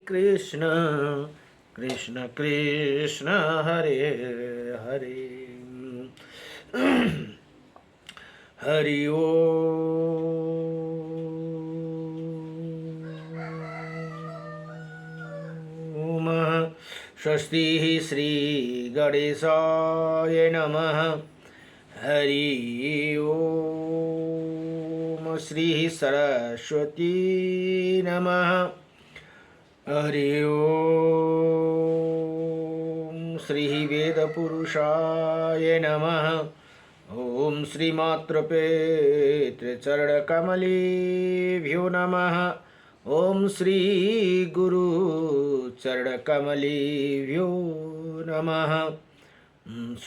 कृष्ण कृष्ण कृष्ण हरे हरे। हरि ओम। स्वस्ति श्री गणेशाय नमः। हरि ओम। श्री सरस्वती नमः। हरि ओम। श्री वेदपुरुषाय नमः। ओम श्रीमातृपेतृचरणकमलेभ्यो नमः। ओम श्री गुरुचरणकमलेभ्यो नमः।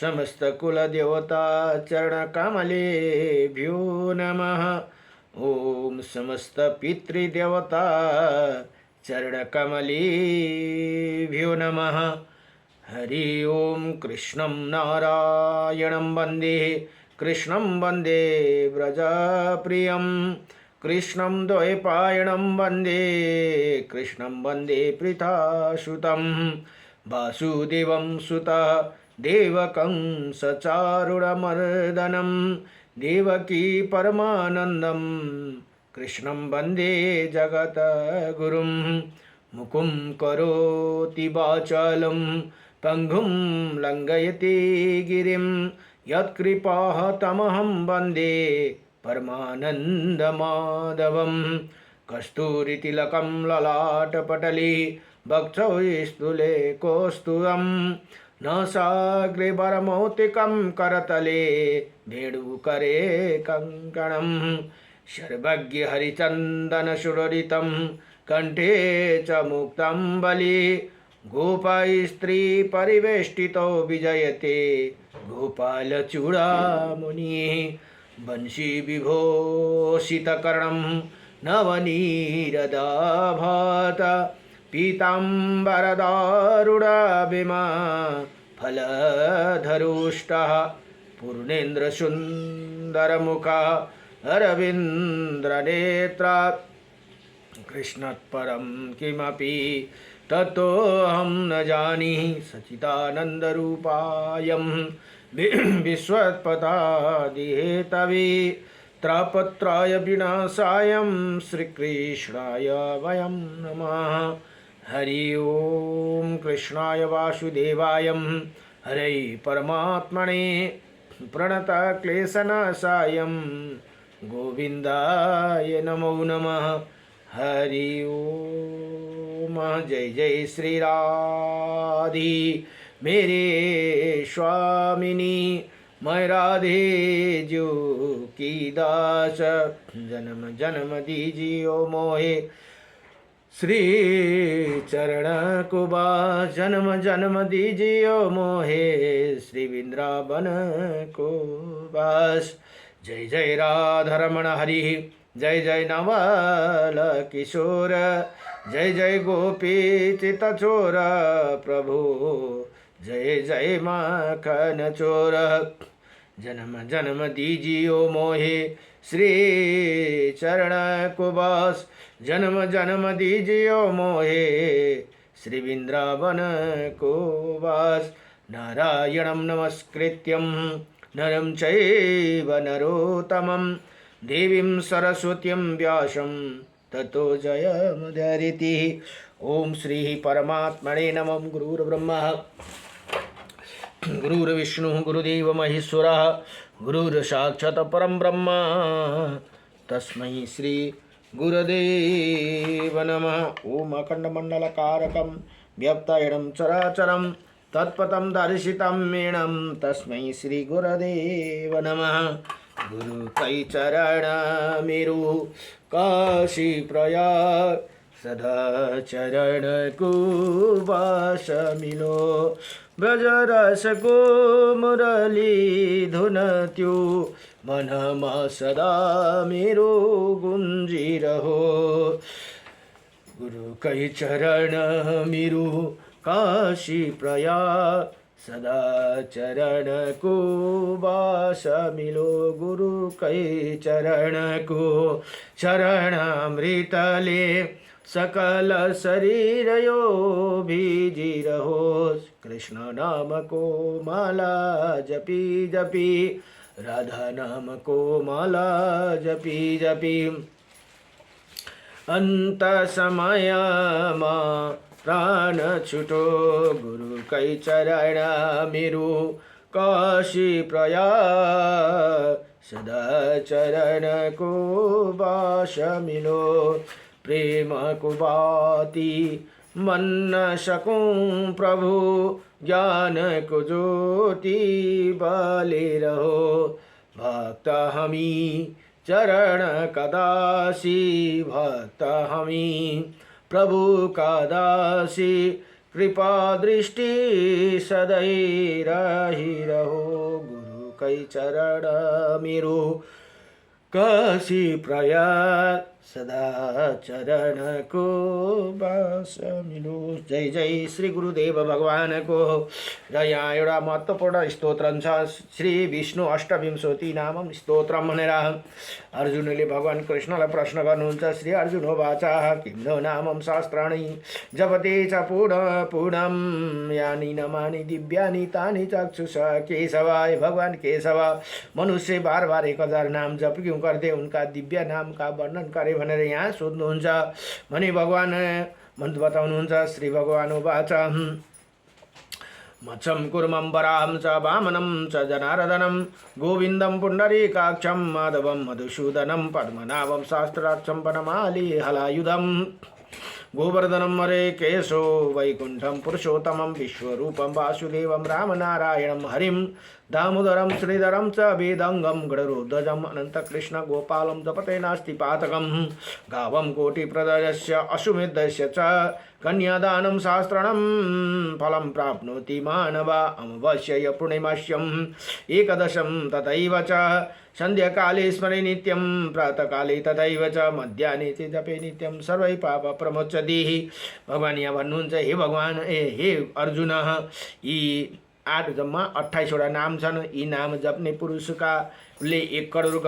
समस्त कुलदेवता चरणकमलेभ्यो नमः। ओम समस्त पितृदेवता चरणकमलेभ्यो नमः। हरि ओम। कृष्णं नारायणं वन्दे कृष्णं वन्दे व्रजप्रियं कृष्णं द्वैपायनं वन्दे कृष्णं वन्दे पृथासुतं वासुदेवं सुतः देवकं सचारुणमर्दनं देवकी परमानन्दं कृष्णं वन्दे जगद्गुरुं मुकुं करोति वाचालं पंगुं लंघयति गिरिं यत्कृपाः तमहं वन्दे परमानन्दमाधवं कस्तूरितिलकं ललाटपटले वक्षौ स्थूले कौस्तुभं नासाग्रे करतले वेणुकरे कङ्कणं सर्वज्ञ हरिचन्दन सुररितं कंठे च मुक्तं बलि गोपास्त्री परिवेष्टितो विजयते गोपालचूडामणिः वंशी विभूषितकर्णं नवनीरदाभात पीताम्बरदारुणाभिमा फलधरुष्टः पूर्णेन्द्रसुन्दरमुखः अरविन्द्रनेत्रा कृष्णात्परं किमपि ततोऽहं न जानीहि सच्चिदानन्दरूपायं विश्वत्पदादिहेतवे त्रापत्राय विनाशायं श्रीकृष्णाय वयं नमः। हरि ओम। कृष्णाय वासुदेवाय हरे परमात्मने प्रणतक्लेशनाशाय गोविन्दाय नमो नमः। हरि ओम। जय जय श्री राधे मेरे स्वामिनी मैं राधे जो की दास जन्म जन्म दीजियो मोहे श्री चरण को बास जन्म जन्म दीजियो मोहे श्री वृंदावन को बास। जय जय राधारमण हरि जय जय नवल किशोर जय जय गोपी चितचोर प्रभु जय जय माखन चोर जन्म जन्म दीजियो मोहे श्री चरण को बास जन्म जन्म दीजियो मोहे श्री वृंदावन को बास। नारायणं नमस्कृत्यं नरं चैव नरोत्तमं देवीं सरस्वतीं व्यासं ततो जयमुदीरयति। ओम श्री परमात्मने नमः। गुरुर्ब्रह्मा गुरुर्विष्णु गुरुदेव महेश्वरः गुरुर्साक्षात् परं ब्रह्म तस्मै श्री गुरुदेव नमः। ओम अखंडमंडलकारकं व्यक्तयनं चराचरं तत्पदं दर्शितं मेणं तस्मै श्री गुरुदेव नमः। गुरु कई चरण मेरु काशी प्रयाग सदा चरण को वास मिलो ब्रज रस को मुरली धुन त्यो मनमा सदा मेरो गुंजी रहो। गुरु कई चरण मेरु काशी प्रयाग सदा चरण को वास मिलो। गुरु कई चरण को शरणामृत ले सकल शरीर यो भीजी रहोस्। कृष्ण नाम को माला जपी जपी, राधा नाम को माला जपी जपी। अंत समयमा प्राण छुटो, गुरु कै चरण मेरो काशी प्रयाग। सदा चरण को बास मिलो, प्रेम को बाती मन न सकूं प्रभु। ज्ञान को ज्योति बाले रहो, भक्त हमी चरण कदासी। भक्त हमी प्रभु का दासी, कृपा दृष्टि सदै रही रहो। गुरु कै चरण मेरो काशी प्रयाग, सदा चरण को बास मिलो। जय जय श्री गुरुदेव भगवान को। र यहाँ एउटा महत्त्वपूर्ण स्तोत्र छ, श्री विष्णु अष्टविंशति नामम स्तोत्रम भनेर अर्जुनले भगवान कृष्णलाई प्रश्न गर्नुहुन्छ। श्री अर्जुन वाच किं नो नामम शास्त्राणि जपते च पुनः पुनः यानि नमानि दिव्यानि तानि चक्षुष केशवाय। भगवान केशव मनुष्य बार बार 1000 नाम जप क्यों करते, उनका दिव्य नाम का वर्णन करे भनेर यहाँ सोध्नुहुन्छ भने भगवान मन्त्र बताउनुहुन्छ। श्री भगवान वाच मत्सं कुर्मं वराहं च वामनं च जनार्दनं, गोविन्दं पुण्डरीकाक्षं माधवं मधुसूदनं, पद्मनाभं शास्त्रार्थं वनमाली हलायुधं, गोवर्धनं हरे केशो वैकुण्ठं पुरुषोत्तमं, विश्वरूपं वासुदेवं रामनारायणं हरिं, दामोदरं श्रीधरं च वेदंगं गणरोध्वजम्, अनन्तकृष्ण गोपालं जपते नास्ति पातकं, गावं कोटिप्रदयस्य अश्वमेधस्य च, कन्यादानं शास्त्रणं फलं प्राप्नोति मानव, अमावास्यया पूर्णिमास्यम् एकदशं तथैव च, संध्याकाले स्मरे नित्यं प्रातःकाले तथैव च, मध्याह्ने च जपे नित्यं सर्वै पाप प्रमोच्यति। भगवान यहाँ भन्नुहुन्छ, हे भगवान हे अर्जुन, यी 8 जम्मा 28 वटा नाम छन्। यी नाम जप्ने पुरुषकाले 1 करोड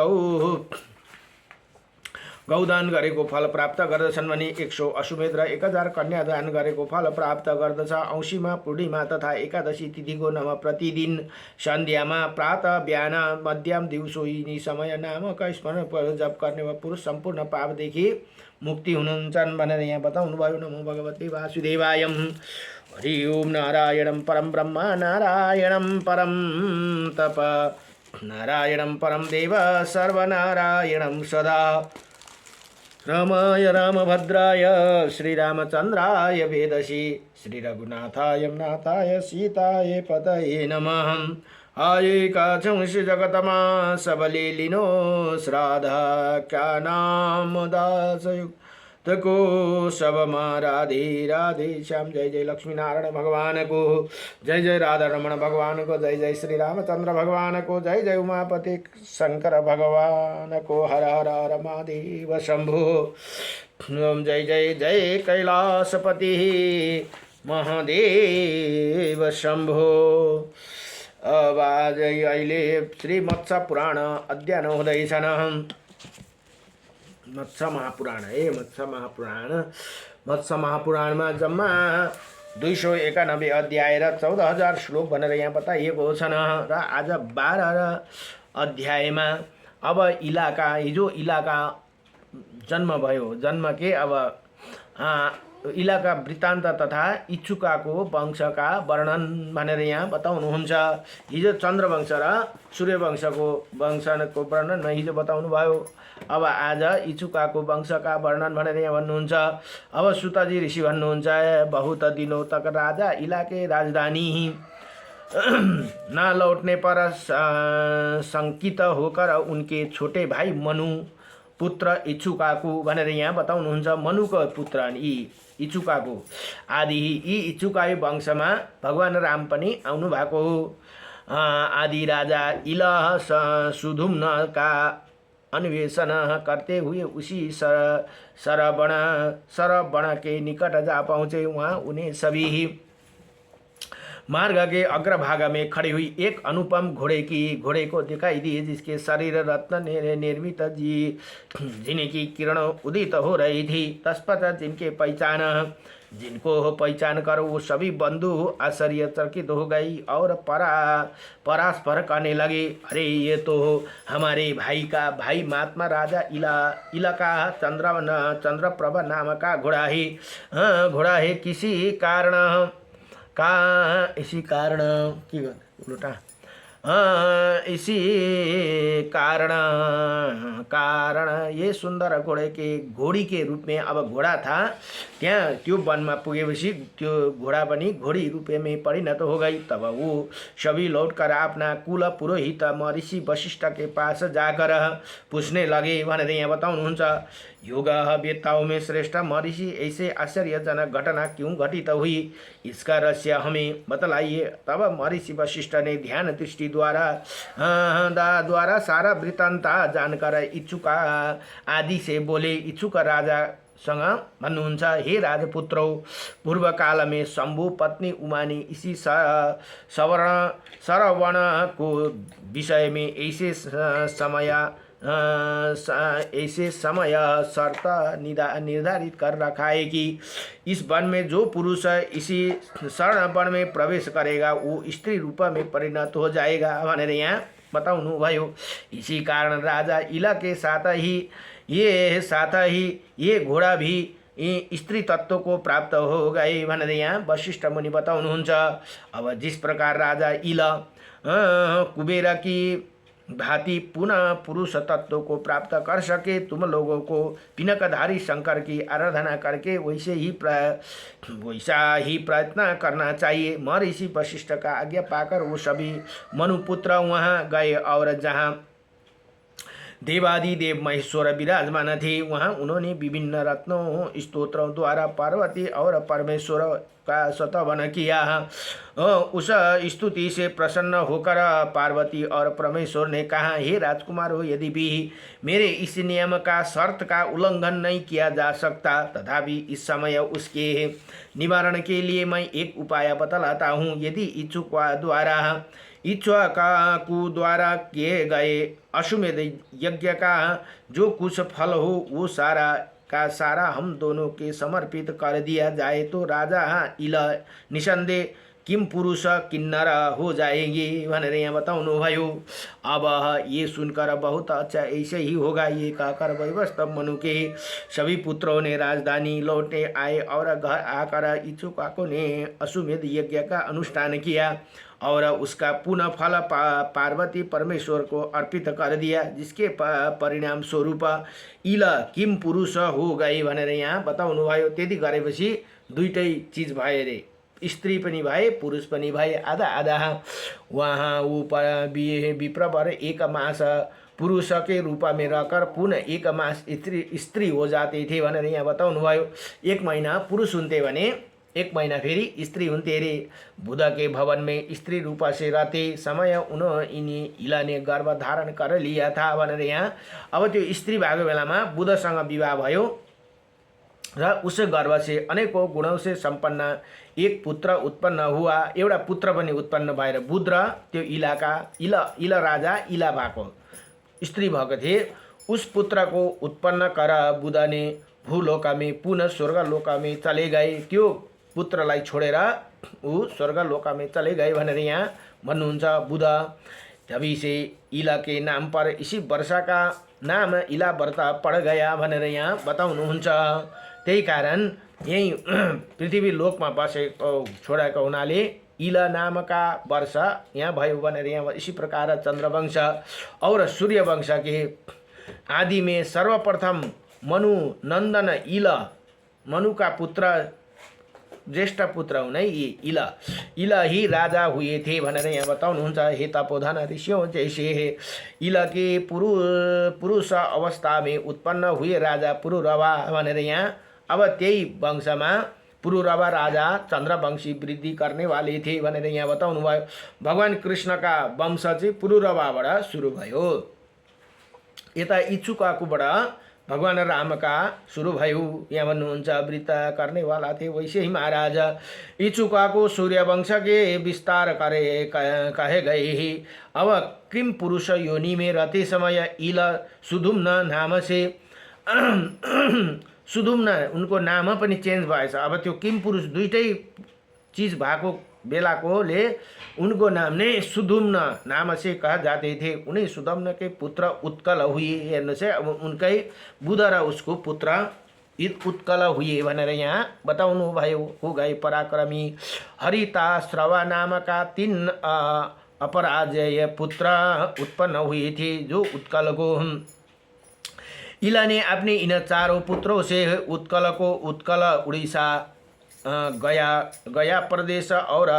गौदान गरेको फल प्राप्त गर्दछन् भने 100 अश्वमेध र 1000 कन्यादान गरेको फल प्राप्त गर्दछ। औँसीमा पूर्णिमा तथा एकादशी तिथिको नव प्रतिदिन सन्ध्यामा प्रातः बिहान मध्याह्न दिउँसो यिनी समय नामक स्मरण जप गर्ने वा पुरुष सम्पूर्ण पापदेखि मुक्ति हुन्छन् भनेर यहाँ बताउनु भयो। नमो भगवते वासुदेवाय। हरि ओम। नारायणं परम ब्रह्म, नारायणं परम तप, नारायणं परम देव, सर्वनारायणं सदा। रामाय रामभद्राय श्रीरामचन्द्राय वेदसी, श्री रघुनाथाय नाथाय सीताय पतये नमः। आये काछौं जगतमा सबले लिनो श्राद्ध, क्या नाम दासयुक्त को सबमा राधे राधे श्याम। जय जय लक्ष्मी नारायण भगवान को, जय जय राधा रमण भगवान को, जय जय श्री रामचंद्र भगवान को, जय जय उमापति शंकर भगवान को, हर हर हर महादेव शंभो। जय जय जय कैलासपति महादेव शंभो। अब आज अहिले श्री मत्स्य पुराण अध्ययन हुँदैछन्। मत्स्य महापुराण मत्स्य महापुराणमा जम्मा 291 अध्याय र 14,000 श्लोक भनेर यहाँ बताइएको छन्। र आज 12 अध्यायमा अब हिजो इलाका जन्म भयो, जन्म के अब इलाका वृत्तान्त तथा इच्छुकाको वंशका वर्णन भनेर यहाँ बताउनुहुन्छ। हिजो चन्द्रवंश र सूर्यवंशको वंशको वर्णन हिजो बताउनु भयो। अब आज इच्छुकाको वंशका वर्णन भनेर यहाँ भन्नुहुन्छ। अब सुतजी ऋषि भन्नुहुन्छ, बहुत दिनों तक राजा इलाके राजधानी न लौटने पर शंकित होकर उनके छोटे भाई मनु पुत्र इच्छुकाको भनेर यहाँ बताउनुहुन्छ। मनुको पुत्र यी इच्छुकाको आदि, यी इच्छुकाई वंशमा भगवान राम पनि आउनु भएको हो। आदि राजा इलह सुधुम्न का अन्वेषण करते हुए उसी सरवण के निकट जा पहुँचे। वहाँ उन्हें सभी मार्ग के अग्रभाग में खड़ी हुई एक अनुपम घोड़े को दिखाई दी, जिसके शरीर रत्न निर्मित जिनकी किरण उदित हो रही थी। तत्पश्चात जिनको पहचान कर वो सभी बंधु आश्चर्यचकित हो गई और परास्पर कहने लगे, अरे ये तो हमारे भाई महात्मा राजा इला का चंद्रप्रभ नाम का घोड़ा है। इसी कारण ये सुंदर घोड़ी के रूप में अब घोड़ा था। त्यहाँ त्यो वनमा पुगेपछि त्यो घोड़ा पनि घोड़ी रूप में परिणत हो गई। तब वो सभी लौटकर अपना कुल पुरोहित महर्षि वशिष्ठ के पास जाकर पूछने लगे भनेर यहाँ बताउनुहुन्छ। योग वेत्ताओं में श्रेष्ठ महर्षि, ऐसे आश्चर्यजनक घटना क्यों घटित हुई, इसका रहस्य हमें बतलाइए। तब महर्षि वशिष्ठ ने ध्यान दृष्टि द्वारा सारा वृत्तांत जानकर इच्छुक आदि से बोले। इच्छुक राजा संग भन्नुहुन्छ, हे राजपुत्रो, पूर्व काल में शंभु पत्नी उमा ने इसी श्रवण को विषय में ऐसे समय शर्त निर्धारित कर रखा है कि इस वन में जो पुरुष इसी शरण वन में प्रवेश करेगा वो स्त्री रूप में परिणत हो जाएगा भनेर यहाँ बताउनु भयो। इसी कारण राजा इला के साथ ही ये घोड़ा भी स्त्री तत्व को प्राप्त हो गए भनेर यहाँ वशिष्ठ मुनि बताउनुहुन्छ। अब जिस प्रकार राजा इला कुबेर की भांति पुनः पुरुष तत्व को प्राप्त कर सके, तुम लोगों को पिनकधारी शंकर की आराधना करके वैसा ही प्रयत्न करना चाहिए। महर्षि वशिष्ठ का आज्ञा पाकर वो सभी मनुपुत्र वहाँ गए और जहाँ देवादिदेव महेश्वर विराजमान थे, वहाँ उन्होंने विभिन्न रत्नों स्तोत्रों द्वारा पार्वती और परमेश्वर का स्तवन किया। उस स्तुति से प्रसन्न होकर पार्वती और परमेश्वर ने कहा, हे राजकुमार हो, यदि भी मेरे इस नियम का शर्त का उल्लंघन नहीं किया जा सकता, तथापि इस समय उसके निवारण के लिए मैं एक उपाय बतलाता हूँ। यदि इच्छुकाकु द्वारा किए गए अश्वमेध यज्ञ का जो कुछ फल हो वो सारा का सारा हम दोनों के समर्पित कर दिया जाए तो राजा इला निसंदेह किम पुरुष किन्नर हो जाएंगे भनेर यहाँ बताउनु भयो। अब ये सुनकर बहुत अच्छा, ऐसे ही होगा ये कहकर वैवस्वत मनु के सभी पुत्रों ने राजधानी लौटे आए और घर आकर इच्छुकाकों ने अश्वमेध यज्ञ का अनुष्ठान किया और उसका पुनः फल पार्वती परमेश्वर को अर्पित कर दिया, जिसके परिणाम स्वरूप इल किम पुरुष हो गए भनेर यहाँ बताउनु भयो। त्यति गरेपछि दुईटै चीज भए रे, स्त्री पनि भए पुरुष पनि भए, आधा आधा। वहाँ ऊपर विप्रवर एक मास पुरुष के रूप में रहकर पुनः एक मास स्त्री हो जाते थे भनेर यहाँ बताउनु भयो। एक महीना पुरुष हुन्थे भने एक महीना फेरि स्त्री हुन्थे रे। बुध के भवन में स्त्री रूप से रहते समय उन्होंने इला ने गर्भ धारण कर लिया था भनेर यहाँ। अब त्यो स्त्री भएको बेलामा बुधसँग विवाह भयो र उस गर्भ से अनेकों गुणों से संपन्न एक पुत्र उत्पन्न हुआ। एउटा पुत्र पनि उत्पन्न भएर बुध र त्यो इला राजा इला भएको स्त्री भएको थिए। उस पुत्र को उत्पन्न कर बुध ने भूलोक में पुनः स्वर्गलोक में चले गए। त्यो पुत्रलाई छोडेर ऊ स्वर्गलोक में चले गए भनेर यहाँ भन्नुहुन्छ बुध। तभी से इला के नाम पर इसी वर्षा का नाम इला व्रत पड़ गया भनेर यहाँ बताउनुहुन्छ। त्यही कारण यही पृथ्वी लोकमा बसेको छोडेको हुनाले इला नामका वर्ष यहाँ भयो भनेर यहाँ। इसी प्रकार चंद्रवंश और सूर्यवंश के आदि में सर्वप्रथम मनु नंदन इला, मनु का पुत्र ज्येष्ठ पुत्र हुने इला ही राजा हुए थे भनेर यहाँ बताउनुहुन्छ। हे तपोधन ऋषियों, जैसे इला के पुरुष अवस्था में उत्पन्न हुए राजा पुरुरवा भनेर यहाँ। अब त्यही वंशमा पुरुरवा राजा चंद्रवंशी वृद्धि करने वाले थे भनेर यहाँ बताउनु भयो। भगवान कृष्ण का वंश चाहिँ पुरुरवाबाट सुरु भयो। यता इच्छुकाकोबाट भगवान राम का सुरु भयो। यहाँ भन्नुहुन्छ वृत्त करने वाला थे वैसे ही महाराज इच्छुका को सूर्य वंश के विस्तार करे कहे गए ही। अब किम पुरुष योनि में रहते समय इल सुधुम्न नाम से सुधुम्न उनको नाम पनि चेन्ज भएछ। अब त्यो किम पुरुष दुईटै चीज भएको बेलाकोले उनको नाम ने सुधुम्न नाम से कहा जाते थे। उन्हें सुधुम्न के पुत्र उत्कल हुए। हेर्नुहोस् है, अब उनकै बुध र उसको पुत्र उत्कल हुए भनेर यहाँ बताउनु भयो। हो गए पराक्रमी हरिता श्रवा नामका 3 अपराजय पुत्र उत्पन्न हुए थे जो उत्कल को। इला ने अपने इन चारों पुत्रों से उत्कल को उत्कल उड़ीसा गया प्रदेश और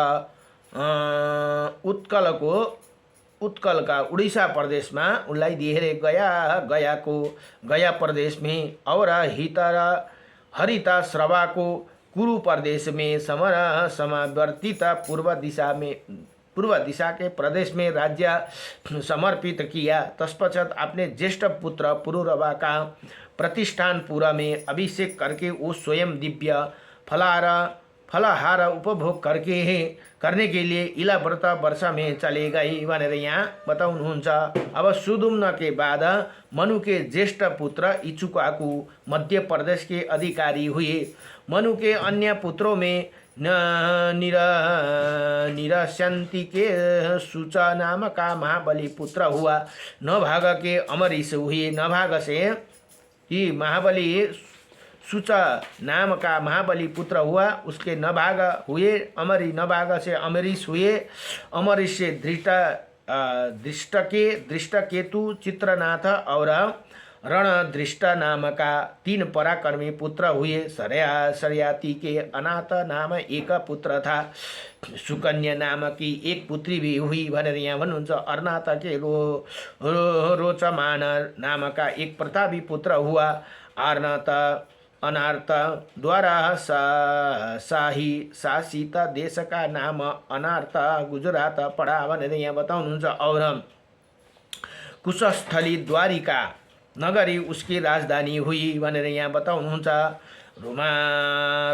उत्कल का उड़ीसा प्रदेश में उनलाई दिए गया प्रदेश में और हरिता श्रवा को कुरु प्रदेश में समावर्तित पूर्व दिशा के प्रदेश में राज्य समर्पित किया। तत्पश्चात अपने ज्येष्ठ पुत्र पुरुरवा का प्रतिष्ठानपुर में अभिषेक करके वो स्वयं दिव्य फलाहार उपभोग करने के लिए इला व्रत वर्षा में चले गए भनेर यहाँ बताउनुहुन्छ। अब सुधुम्न के बाद मनु के ज्येष्ठ पुत्र इच्छुकाकु मध्य प्रदेश के अधिकारी हुए। मनु के अन्य पुत्रों में निरशंति के सुचा नाम का महाबली पुत्र हुआ। नभाग के अमरीश हुए। नभाग से ही महाबली सुचा नाम का महाबली पुत्र हुआ। उसके नभाग हुए। नभाग से अमरीश हुए। अमरीश से दृष्टकेतु चित्रनाथ और रणदृष्ट नाम का 3 पराक्रमी पुत्र हुए। सरयाती के अनाथ नाम एक पुत्र था। सुकन्या नाम की एक पुत्री भी हुई भनेर यहाँ भन्नुहुन्छ। अर्नाथ के रोचमान नाम का एक प्रतापी पुत्र हुआ। अनार्थ द्वारा शासित देश का नाम अनार्थ गुजरात पड़ा भनेर यहाँ बताउनुहुन्छ। और कुशस्थली द्वारिका नगरी उसकी राजधानी हुई भनेर यहाँ बताउनुहुन्छ।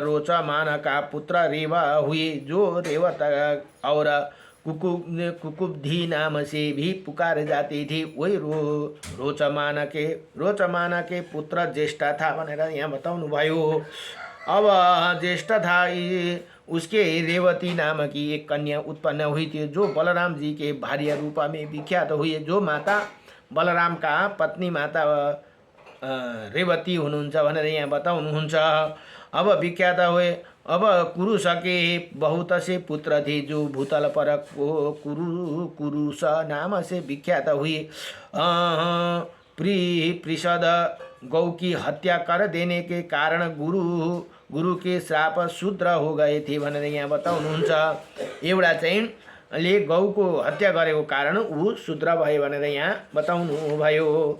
रोचमान का पुत्र रेवा हुए जो रेवत और कुकुब्धी नाम से भी पुकारे जाते थे। वही रोचमान के पुत्र ज्येष्ठ था भनेर यहाँ बताउनु भयो। अब ज्येष्ठ था उसके रेवती नाम की एक कन्या उत्पन्न हुई थी जो बलराम जी के भार्य रूप में विख्यात हुई। जो माता बलराम का पत्नी माता रेवती हुनुहुन्छ भनेर यहाँ बताउनुहुन्छ। अब विख्यात हुए। अब कुरुष के बहुत से पुत्र थे जो भूतल पर कुरुष नाम से विख्यात हुए। प्रिषद गौ की हत्या कर देने के कारण गुरु के श्राप शूद्र हो गए थे भनेर यहाँ बताउनुहुन्छ। एउटा चाहिँ ले गौको हत्या गरेको कारण ऊ शूद्र भयो भनेर यहाँ बताउनु भयो।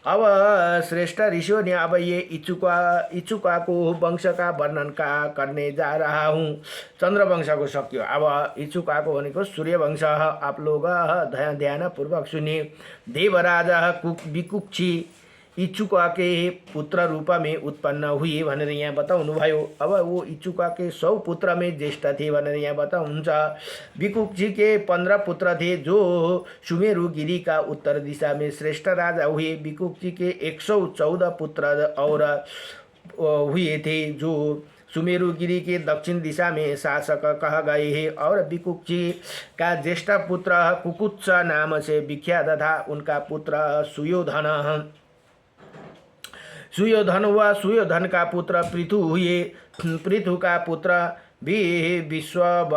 अब श्रेष्ठ ऋषियों ने अब ये इच्छुका को वंश का वर्णन करने जा रहा हूँ। चंद्र वंश को सक्यो। अब इच्छुका को भनेको सूर्य वंश। आप लोग ध्यान पूर्वक सुनिए। देवराज विकुक्षी इच्छुका के पुत्र रूप में उत्पन्न हुए भनेर यहाँ बताउनु भयो। अब वो इच्छुका के 100 पुत्र में ज्येष्ठ थे भनेर यहाँ बताउनुहुन्छ। विकुक्षी के 15 पुत्र थे जो सुमेरु गिरी का उत्तर दिशा में श्रेष्ठ राजा हुए। विकुक्षी के 114 पुत्र और हुए थे जो सुमेरु गिरी के दक्षिण दिशा में शासक कहा गए हैं। और विकुक्षी का ज्येष्ठ पुत्र कुकुत्स नाम से विख्यात था। उनका पुत्र सुयोधन हुआ। सुयोधन का पुत्र पृथु हुए। पृथु का पुत्र विश्वग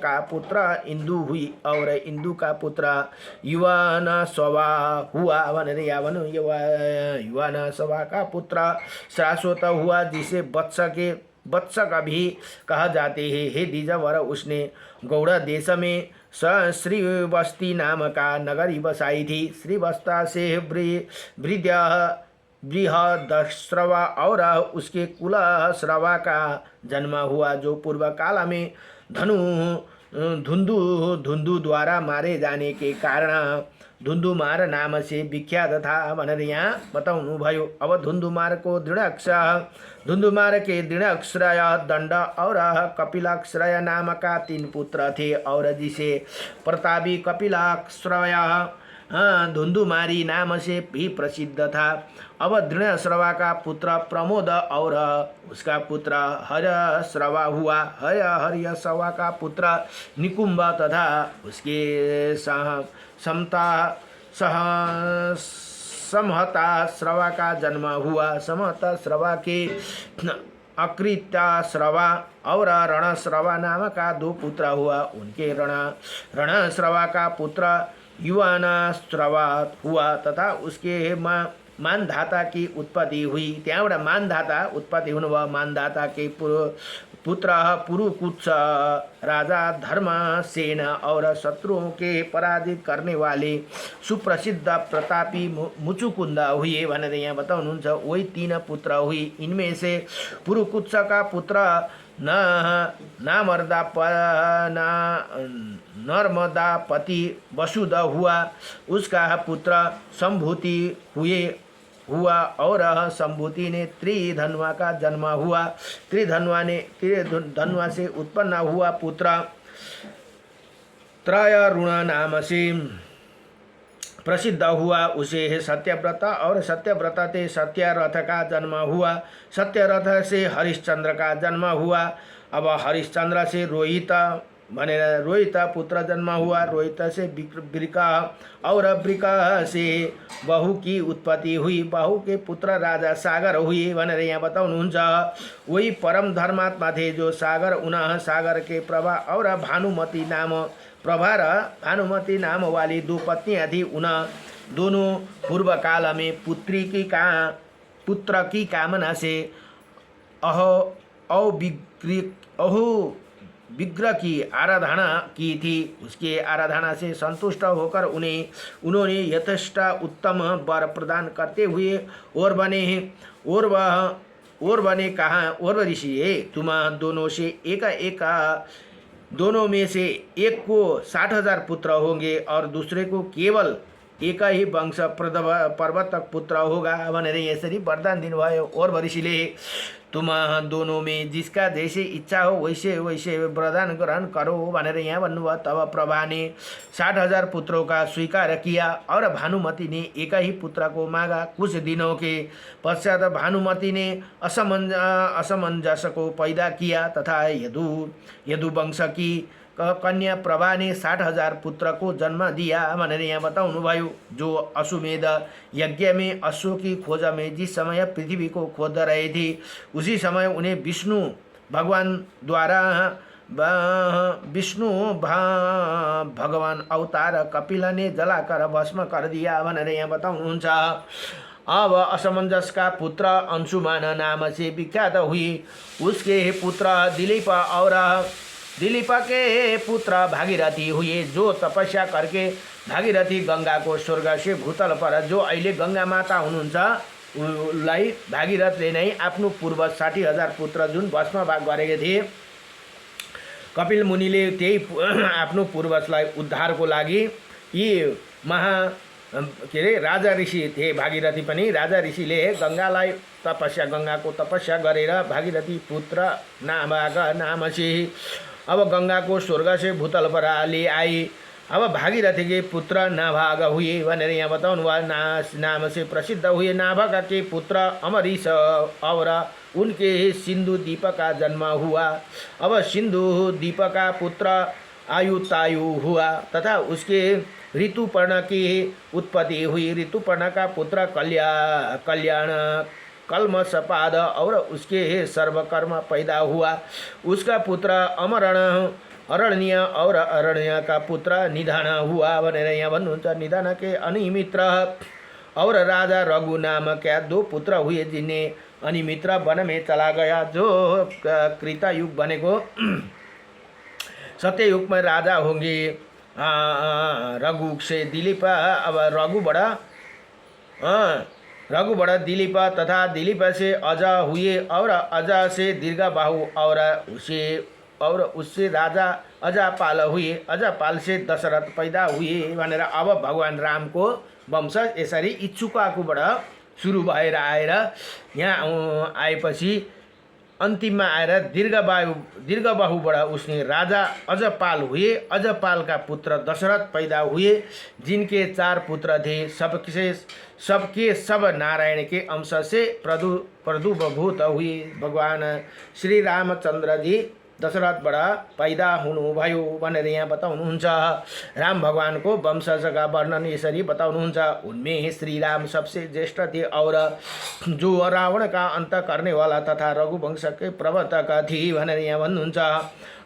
का पुत्र इंदु हुई। और इंदु का पुत्र युवान सवा हुआ भनेर यहाँ भनौँ। युवान सवा का पुत्र शाश्वत हुआ जिसे वत्स का भी कहा जाते हैं। हे द्विजवर उसने गौड़ देश में श्रीवस्ती नाम का नगरी बसाई थी। श्रीवस्ता से बृहदश्रवा और उसके कुल श्रवा का जन्म हुआ जो पूर्व काल में धुंधु द्वारा मारे जाने के कारण धुन्धुमार नाम से विख्यात था भनेर यहाँ बताउनुभयो। अब धुन्धुमारको दृढाक्षर, धुन्धुमार के दृढाक्षरय, दण्ड और कपिलाक्षरय नामका 3 पुत्र थे और जिसे प्रतापी कपिलाक्षरय धुन्धुमारी नाम से भी प्रसिद्ध था। अब दृढ़श्रवा का पुत्र प्रमोद और उसका पुत्र हर्यश्रवा हुआ। हर्यश्रवा का पुत्र निकुंभ तथा उसके समहता श्रवा का जन्म हुआ। समहता श्रवा के अकृत्याश्रवा और रणश्रवा नाम का 2 पुत्र हुआ। उनके रणश्रवा का पुत्र युवानाश्रवा हुआ तथा उसके मानधाता की उत्पत्ति हुई। त्यहाँबाट मानधाता उत्पत्ति हुनुभयो। मानधाता के पुत्र पुरुकुत्स राजा धर्मसेन और शत्रुओं के पराजित करने वाले सुप्रसिद्ध प्रतापी मुचुकुंद हुए भनेर यहाँ बताउनुहुन्छ। वही 3 पुत्र हुए। इनमें से पुरुकुत्स का पुत्र नर्मदापति वसुद हुआ। उसका पुत्र संभूति हुआ और संभूति ने त्रिधन्वा का जन्म हुआ। त्रिधन्वा से उत्पन्न हुआ पुत्र त्रयरुण नाम से प्रसिद्ध हुआ। उसे सत्यव्रत और सत्यव्रत से सत्यरथ का जन्म हुआ। सत्यरथ से हरिश्चंद्र का जन्म हुआ। अब हरिश्चंद्र से रोहित भनेर रोहित पुत्र जन्म हुआ। रोहित से वृका और वृका से बहु की उत्पत्ति हुई। बहु के पुत्र राजा सागर हुए भनेर यहाँ बताउनुहुन्छ। वही परम धर्मात्मा थे जो सागर उन्ह सागर के प्रभा और भानुमती नाम प्रभा र भानुमती नाम वाली 2 पत्नियाँ थी। उन्ह दोनों पूर्व काल में पुत्र की कामना से विग्रह की आराधना की थी। उसके आराधना से संतुष्ट होकर उन्होंने यथेष्ट उत्तम वर प्रदान करते हुए और बने कहा, और ऋषि है तुम दोनों में से एक को 60,000 पुत्र होंगे और दूसरे को केवल एक ही वंश प्रवर्तक पुत्र होगा भनेर यसरी वरदान दिनुभयो। और ऋषिले तुम दोनों में जिसका जैसे इच्छा हो वैसे वरदान ग्रहण करो भनेर यहाँ भन्नुभयो। तब प्रभा ने 60,000 पुत्रों का स्वीकार किया और भानुमती ने एक ही पुत्र को मांगा। कुछ दिनों के पश्चात भानुमती ने असमंजस को पैदा किया तथा यदु वंश की कन्या प्रभा ने 60,000 पुत्र को जन्म दिया भनेर यहाँ बताउनुभयो। जो अश्वमेध यज्ञ में अश्व की खोज में जिस समय पृथ्वी को खोद रहे थे उसी समय उन्हें विष्णु भगवान अवतार कपिल ने जलाकर भस्म कर दिया भनेर यहाँ बताउनुहुन्छ। अब असमंजस का पुत्र अंशुमान नाम से विख्यात हुए। उसके पुत्र दिलीप और दिलीप के पुत्र भागीरथी हुए जो तपस्या करके भागीरथी गंगा को स्वर्ग से भूतल पर जो अहिले गंगा माता हुनुहुन्छ उसलाई भागीरथले नै आफ्नो पूर्व 60,000 पुत्र जुन भस्म गरेका थिए कपिल मुनिले त्यही आफ्नो पूर्वजलाई उद्धारको लागि यी राजा ऋषि थिए। भागीरथी पनि राजा ऋषिले गंगाको तपस्या गरेर भागीरथी पुत्र नाम से अब गंगा को स्वर्ग से भूतल पर ले आई। अब भागीरथी के पुत्र नाभाग हुए भनेर यहाँ बताउनु भयो। नाम से प्रसिद्ध हुए। नाभाग के पुत्र अमरीश और उनके सिंधु दीप का जन्म हुआ। अब सिंधु दीप का पुत्र आयुतायु हुआ तथा उसके ऋतुपर्ण की उत्पत्ति हुई। ऋतुपर्ण का पुत्र कल्याण कल्मषपाद और उसके सर्वकर्म पैदा हुआ। उसका पुत्र अरण्य और अरण्य का पुत्र निधान हुआ भनेर यहाँ भन्नुहुन्छ। निधान के अनिमित्र और राजा रघु नाम क्या 2 पुत्र हुए जिन्हें अनिमित्र वन में चला गया। जो कृतयुग बनेको सत्ययुग में राजा होंगे। रघु से दिलीप अब रघुबाट दिलीप तथा दिलीप से अज हुए और अज से दीर्घबाहु और उससे राजा अजापाल हुए, अजापाल से दशरथ पैदा हुए भनेर अब भगवान रामको वंश यसरी इच्छुकाकुबाट सुरु भएर आएर यहाँ आएपछि अन्तिममा आएर दीर्घबाहुबाट उसने राजा अजपाल हुए। अजपाल का पुत्र दशरथ पैदा हुए, जिनके 4 पुत्र थे। सबके सब नारायण के अंश से प्रदुभूत हुए। भगवान श्री रामचंद्र जी दशरथबाट पैदा हुनुभयो भनेर यहाँ बताउनुहुन्छ। राम भगवानको वंशजका वर्णन यसरी बताउनुहुन्छ। उनमें श्री राम सबसे ज्येष्ठ थे और जो रावण का अंत करने वाला तथा रघुवंश के प्रवर्तक थे भनेर यहाँ भन्नुहुन्छ।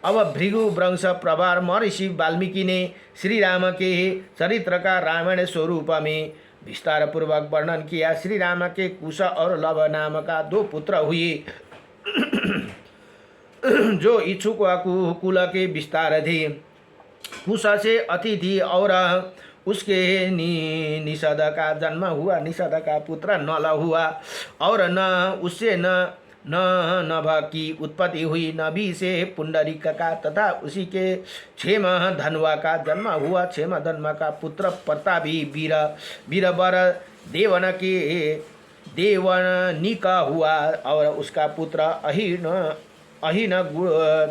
अब भृगु वंश प्रभार महर्षि वाल्मीकि ने श्री राम के चरित्र का रामायण स्वरूप में विस्तार पूर्वक वर्णन किया। श्री राम के कुश और लव नाम का 2 पुत्र हुए जो इच्छुक कुल के विस्तार थे। कुश से अतिथि और उसके निषद का जन्म हुआ। निषद का पुत्र नल हुआ और न उससे नभ की उत्पत्ति हुई। नभी से पुंडरीक का तथा उसी के क्षेम धनवा का जन्म हुआ। क्षेम धनवा का पुत्र प्रतापी वीरवर देवनिक हुआ और उसका पुत्र अहिन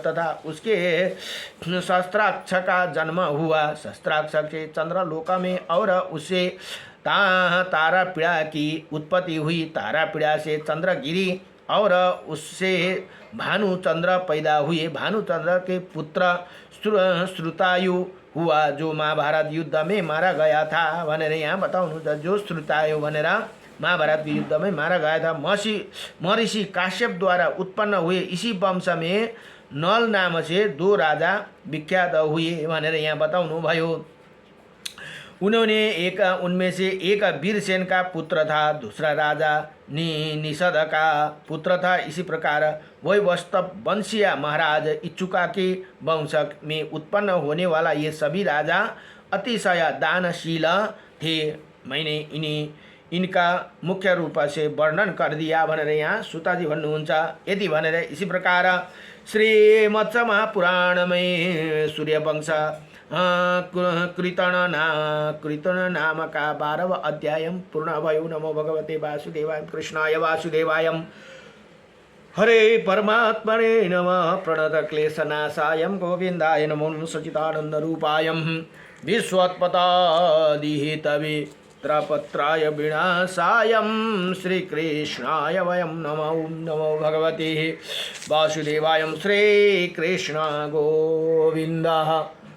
तथा उसके शस्त्राक्ष का जन्म हुआ। शस्त्राक्ष के चंद्रलोक में और उससे तारापीड़ा की उत्पत्ति हुई। तारापीड़ा से चंद्रगिरी और उससे भानुचंद्र पैदा हुए। भानुचंद्र के पुत्र श्रुतायु हुआ जो महाभारत युद्ध में मारा गया था भनेर यहाँ बताउनुहुन्छ। जो श्रुतायु भनेर महाभारत के युद्ध में मारा गया था। महर्षि काश्यप द्वारा उत्पन्न हुए। इसी वंश में नल नाम से 2 राजा विख्यात हुए भनेर यहाँ बताउनु भयो। उनमें से एक वीरसेन का पुत्र था, दूसरा राजा निषद का पुत्र था। इसी प्रकार वैवस्वत वंशीय महाराज इच्छुका के वंश में उत्पन्न होने वाला ये सभी राजा अतिशय दानशील थे। मैंने इनका मुख्य रूप से वर्णन कर दिया भनेर यहाँ सुताजी भन्नुहुन्छ। यदि भनेर इसी प्रकार श्रीमत्स्य महापुराण में सूर्यवंश कृतन नाम का 12वां अध्याय पूर्ण भयो। नमो भगवते वासुदेवाय कृष्णाय वासुदेवाय। हरे परमात्मने नमः। प्रणत क्लेशनाशाय गोविंदाय नमो सच्चिदानंद रूपाय विश्वोत्पत्तिहेतवे त्रपत्राय विनाशाय श्रीकृष्णाय वयं नमः। नमो भगवते वासुदेवाय। श्रीकृष्ण गोविंद।